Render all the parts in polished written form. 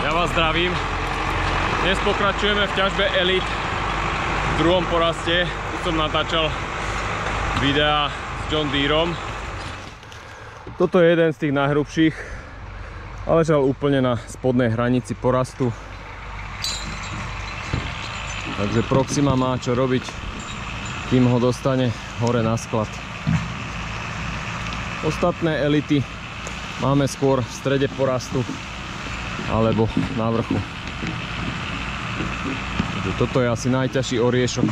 Ja vás zdravím. Dnes pokračujeme v ťažbe Elite v druhom poraste. Tu som natáčal videá s John Deerom. Toto je jeden z tých najhrubších, ale ležal úplne na spodnej hranici porastu. Takže Proxima má čo robiť, kým ho dostane hore na sklad. Ostatné Elity máme skôr v strede porastu alebo na vrchu. Takže toto je asi najťažší oriešok.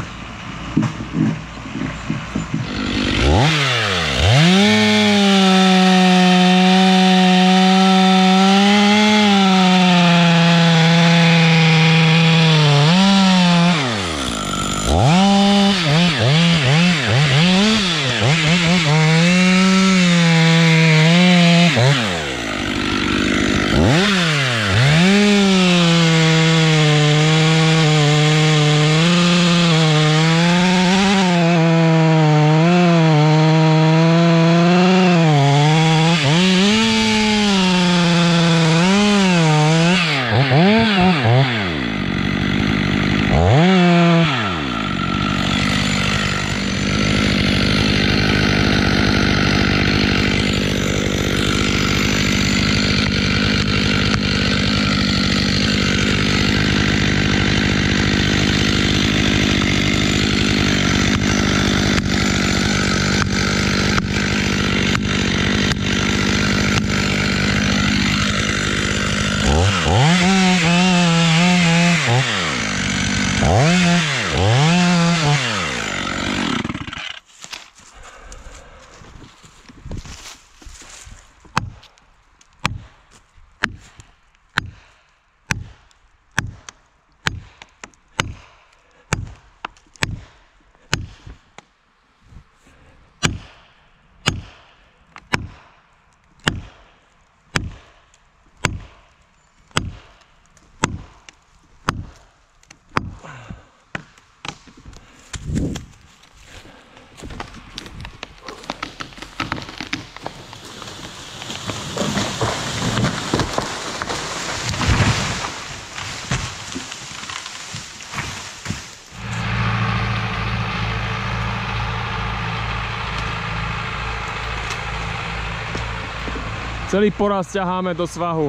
Celý poraz ťaháme do svahu.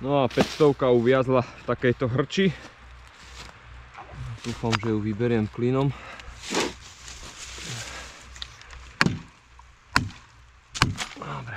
No a 500 uviazla v takejto hrči. Dúfam, že ju vyberiem klínom. Dobre.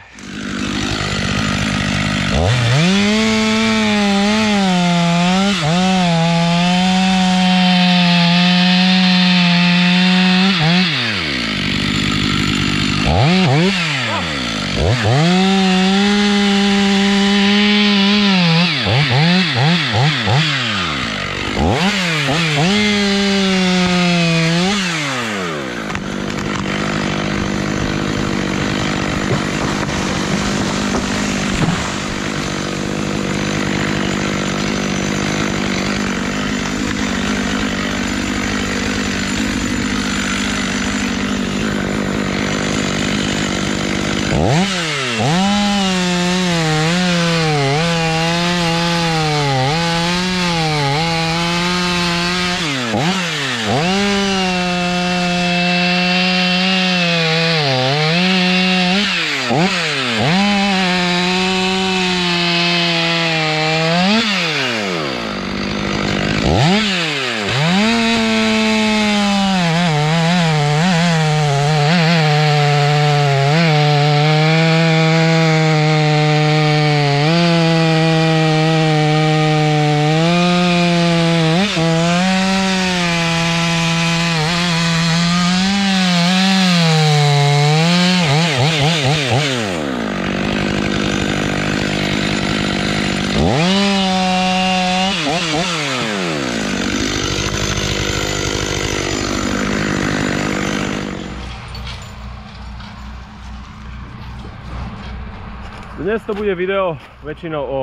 Dnes to bude video väčšinou o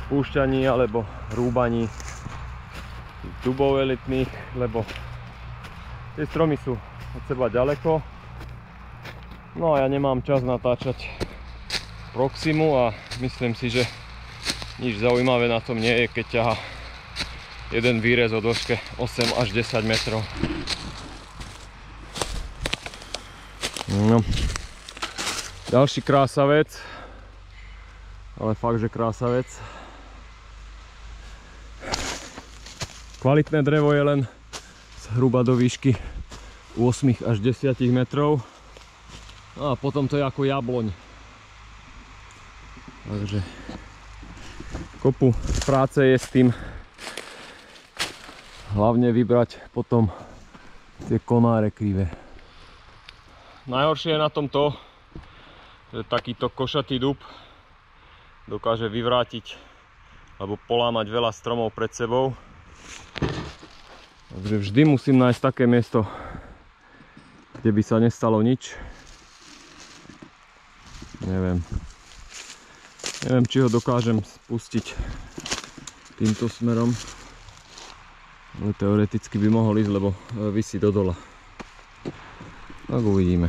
spúšťaní alebo rúbaní dubov elitných, lebo tie stromy sú od seba ďaleko No a ja nemám čas natáčať Proximu a myslím si, že nič zaujímavé na tom nie je, keď ťaha jeden výrez o dĺžke 8 až 10 metrov. No. Ďalší krásavec, ale fakt, že krásavec. Kvalitné drevo je len zhruba do výšky 8 až 10 metrov. No a potom to je ako jabloň. Takže kopu práce je s tým. Hlavne vybrať potom tie konáre krivé. Najhoršie je na tom to, že takýto košatý dub dokáže vyvrátiť alebo polámať veľa stromov pred sebou. Takže vždy musím nájsť také miesto, kde by sa nestalo nič. Neviem, či ho dokážem spustiť týmto smerom. Ale teoreticky by mohol ísť, lebo visí do dola. Tak uvidíme.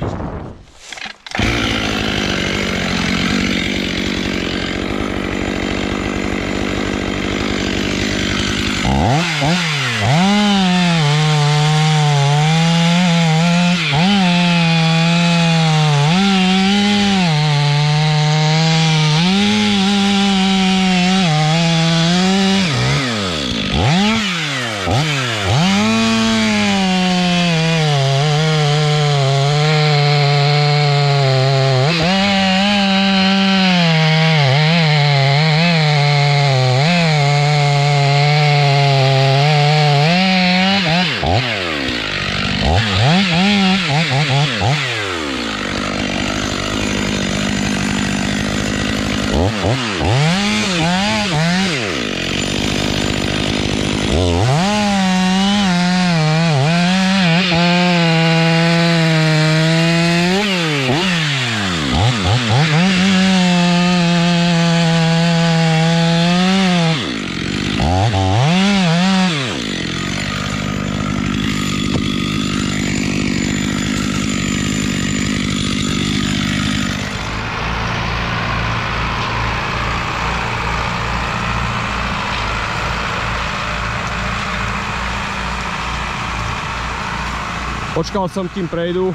Počkal som, kým prejdu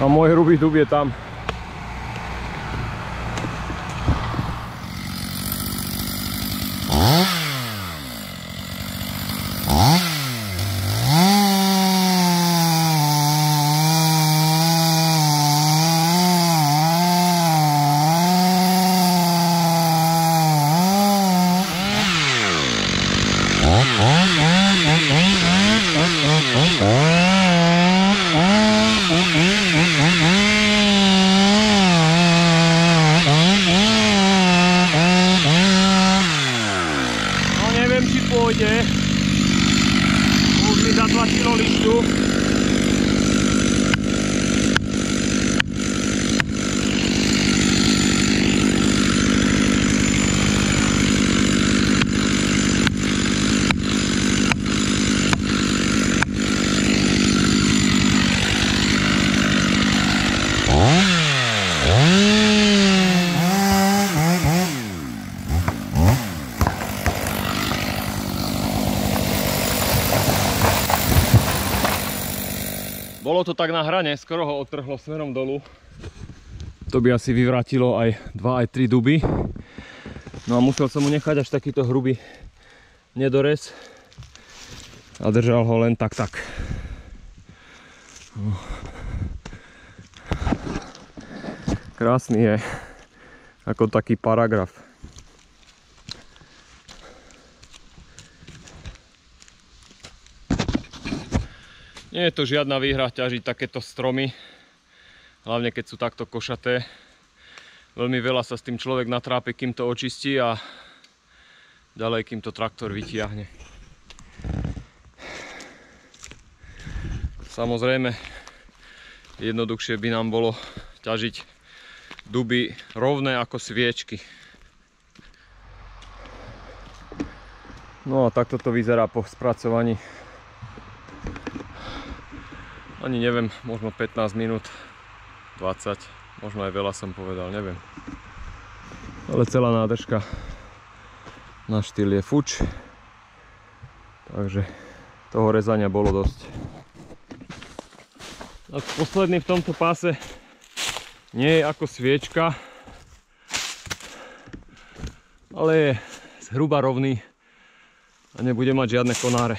a môj hrubý dub je tam. Pôjde. Už mi zatlačilo lištu. Bolo to tak na hrane, skoro ho odtrhlo smerom dolu. To by asi vyvrátilo aj 2, aj 3 duby. No a musel som mu nechať až takýto hrubý nedorez. A držal ho len tak. Krásny je, ako taký paragraf. Nie je to žiadna výhra ťažiť takéto stromy, hlavne keď sú takto košaté. Veľmi veľa sa s tým človek natrápi, kým to očistí a ďalej, kým to traktor vytiahne. Samozrejme, jednoduchšie by nám bolo ťažiť duby rovné ako sviečky. No a takto to vyzerá po spracovaní. Ani neviem, možno 15 minút. 20, možno aj veľa som povedal, neviem. Ale celá nádržka na štýl je fuč, takže toho rezania bolo dosť. A posledný v tomto páse nie je ako sviečka, ale je zhruba rovný a nebude mať žiadne konáre.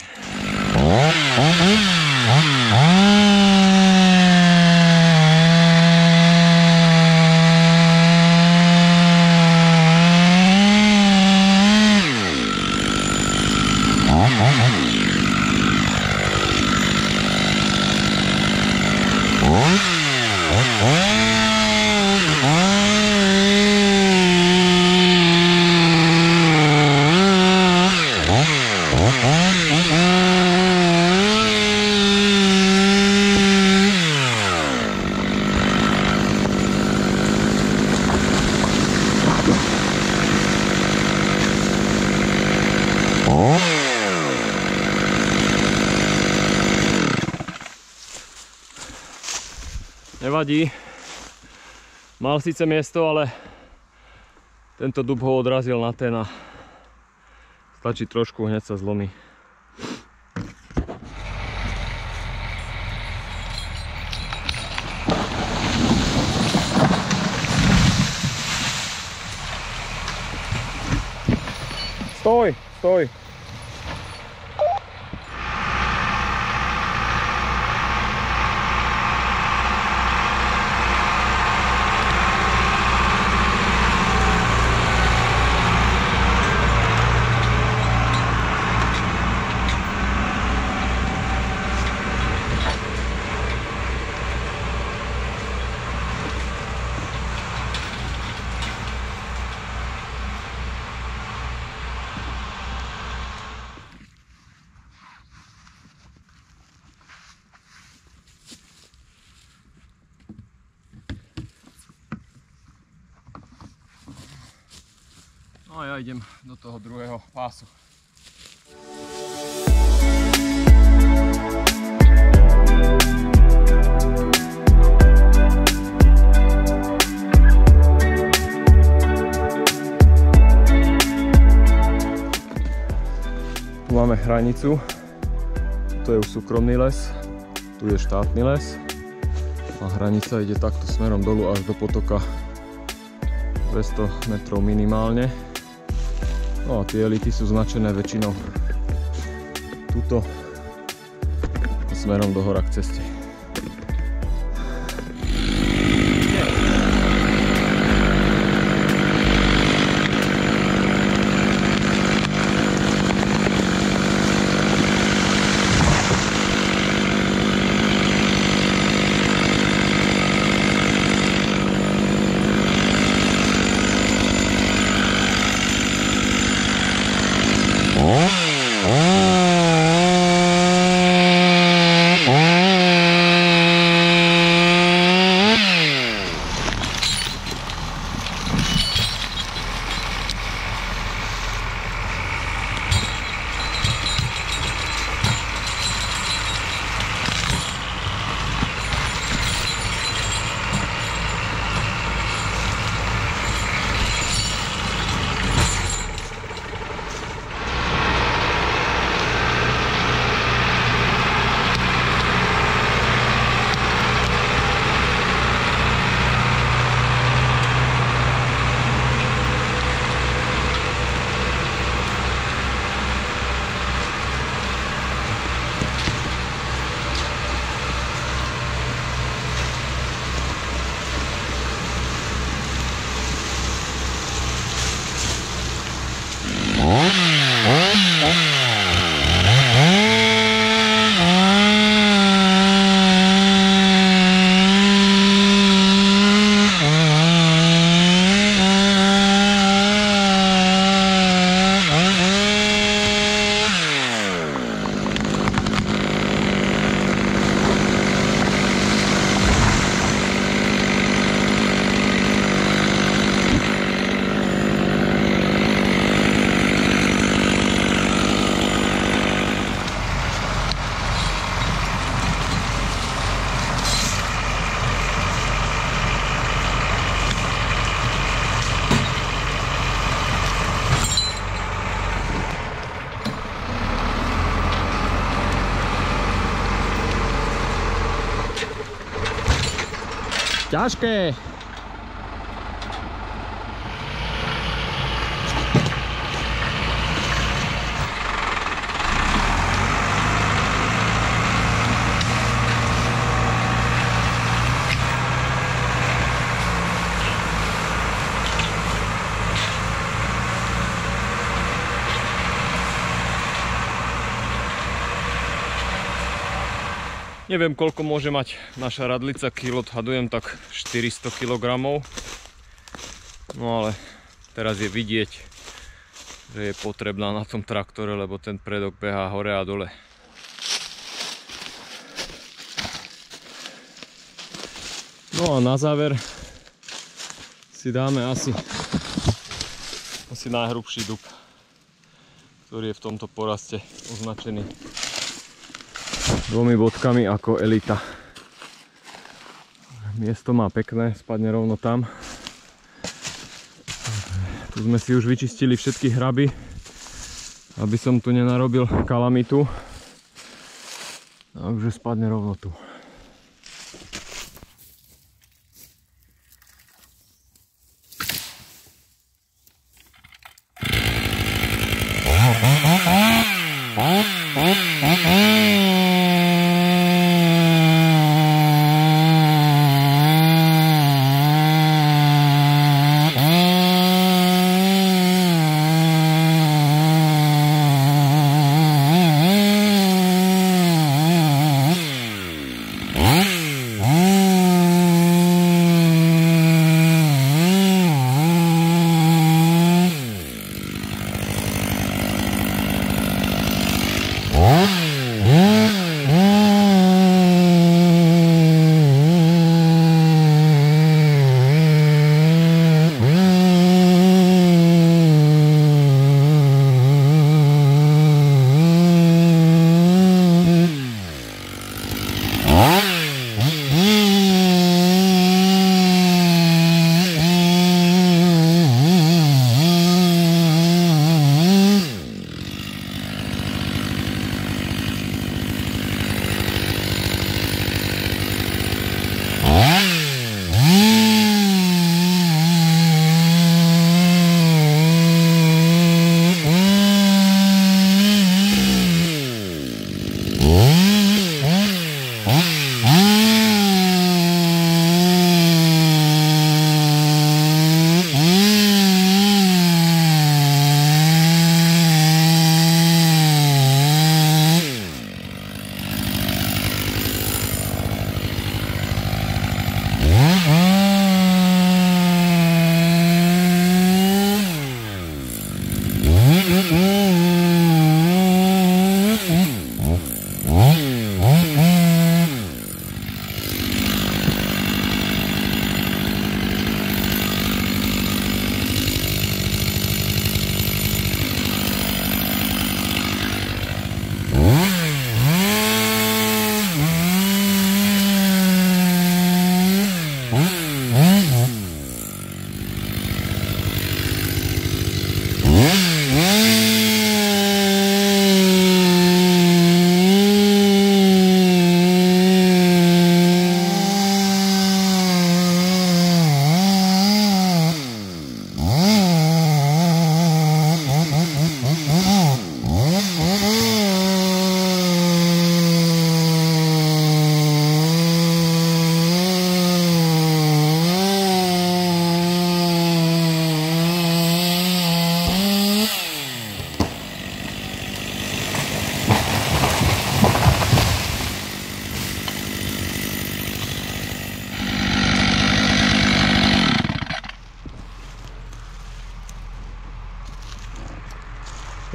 Nevadí, mal síce miesto, ale tento dub ho odrazil na ten a stačí trošku, hneď sa zlomí. Stoj, stoj. No a ja idem do toho druhého pásu. Tu máme hranicu, to je už súkromný les, tu je štátny les a hranica ide takto smerom dolu až do potoka 200 metrov minimálne. No a tie elity sú značené väčšinou tuto smerom do hora k ceste. Ťažké. Neviem, koľko môže mať naša radlica kilo, odhadujem tak 400 kg. No ale teraz je vidieť, že je potrebná na tom traktore, lebo ten predok behá hore a dole. No a na záver si dáme asi najhrubší dub, ktorý je v tomto poraste označený 2 bodkami ako elita. Miesto má pekné, spadne rovno tam. Tu sme si už vyčistili všetky hraby, aby som tu nenarobil kalamitu. Takže spadne rovno tu.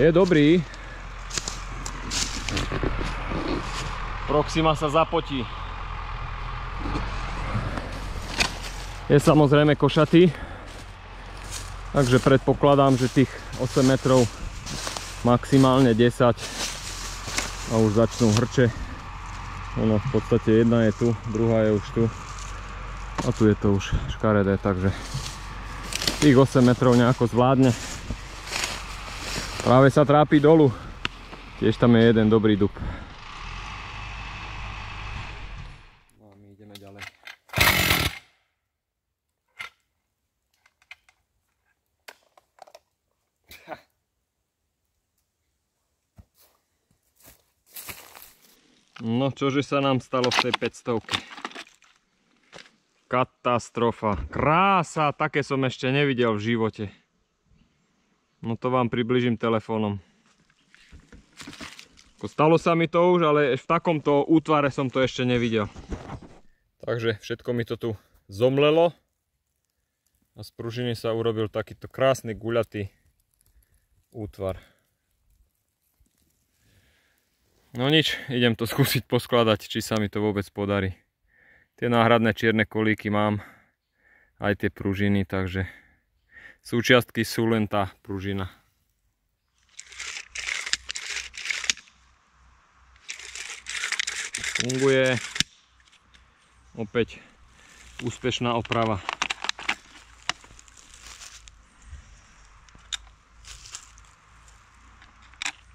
Je dobrý. Proxima sa zapotí. Je samozrejme košatý, takže predpokladám, že tých 8 metrov, maximálne 10 a už začnú hrče. Ono v podstate jedna je tu, druhá je už tu a tu je to už škaredé, takže tých 8 metrov nejako zvládne. Práve sa trápi dolu, tiež tam je jeden dobrý dub. No a my ideme ďalej. No čože sa nám stalo v tej 500-ke? Katastrofa. Krása, také som ešte nevidel v živote. No to vám približím telefónom. Stalo sa mi to už, ale v takomto útvare som to ešte nevidel. Takže všetko mi to tu zomlelo. A z pružiny sa urobil takýto krásny guľatý útvar. No nič, idem to skúsiť poskladať, či sa mi to vôbec podarí. Tie náhradné čierne kolíky mám, aj tie pružiny, takže súčiastky sú len tá pružina. Funguje. Opäť úspešná oprava.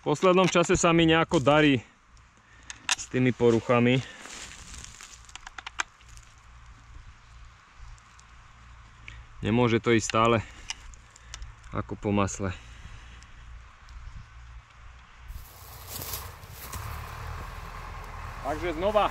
V poslednom čase sa mi nejako darí s tými poruchami. Nemôže to ísť stále ako po masle. Takže znova.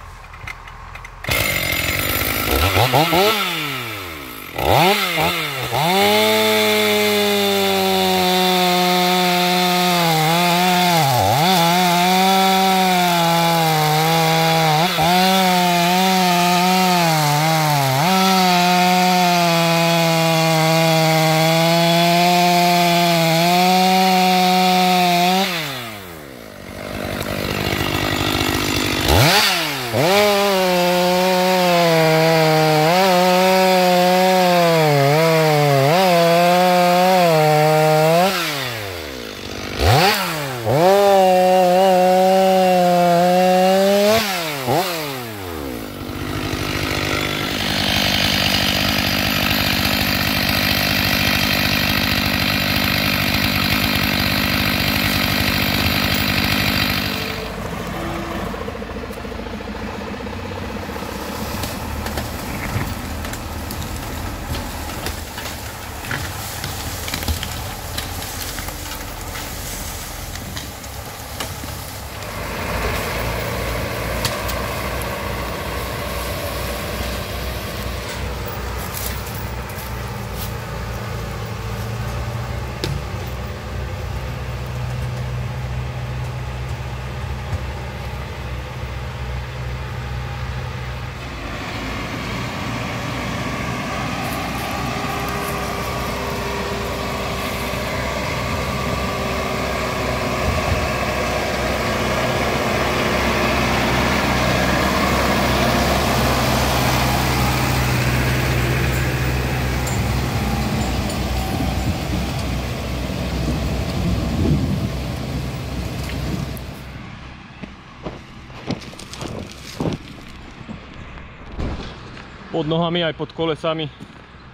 Pod nohami aj pod kolesami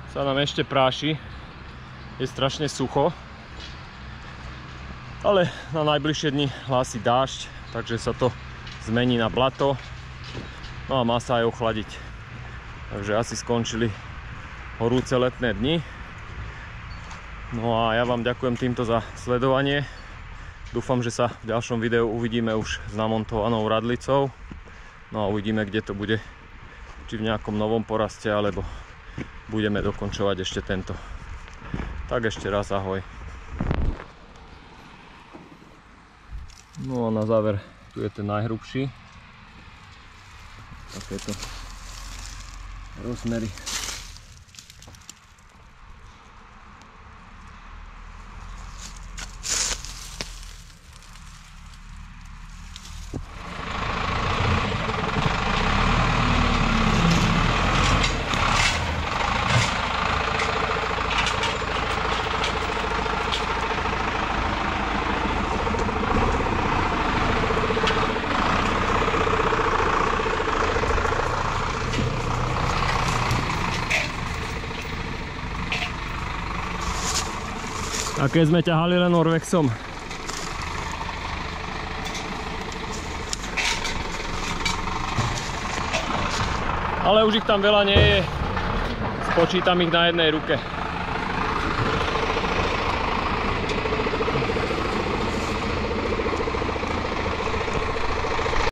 sa nám ešte práši. Je strašne sucho. Ale na najbližšie dni hlási dážď, takže sa to zmení na blato. No a má sa aj ochladiť. Takže asi skončili horúce letné dni. No a ja vám ďakujem týmto za sledovanie. Dúfam, že sa v ďalšom videu uvidíme už s namontovanou radlicou. No a uvidíme, kde to bude. Či v nejakom novom poraste, alebo budeme dokončovať ešte tento. Tak ešte raz ahoj. No a na záver tu je ten najhrubší. Takéto rozmery. A keď sme ťahali len Norvexom. Ale už ich tam veľa nie je. Spočítam ich na jednej ruke.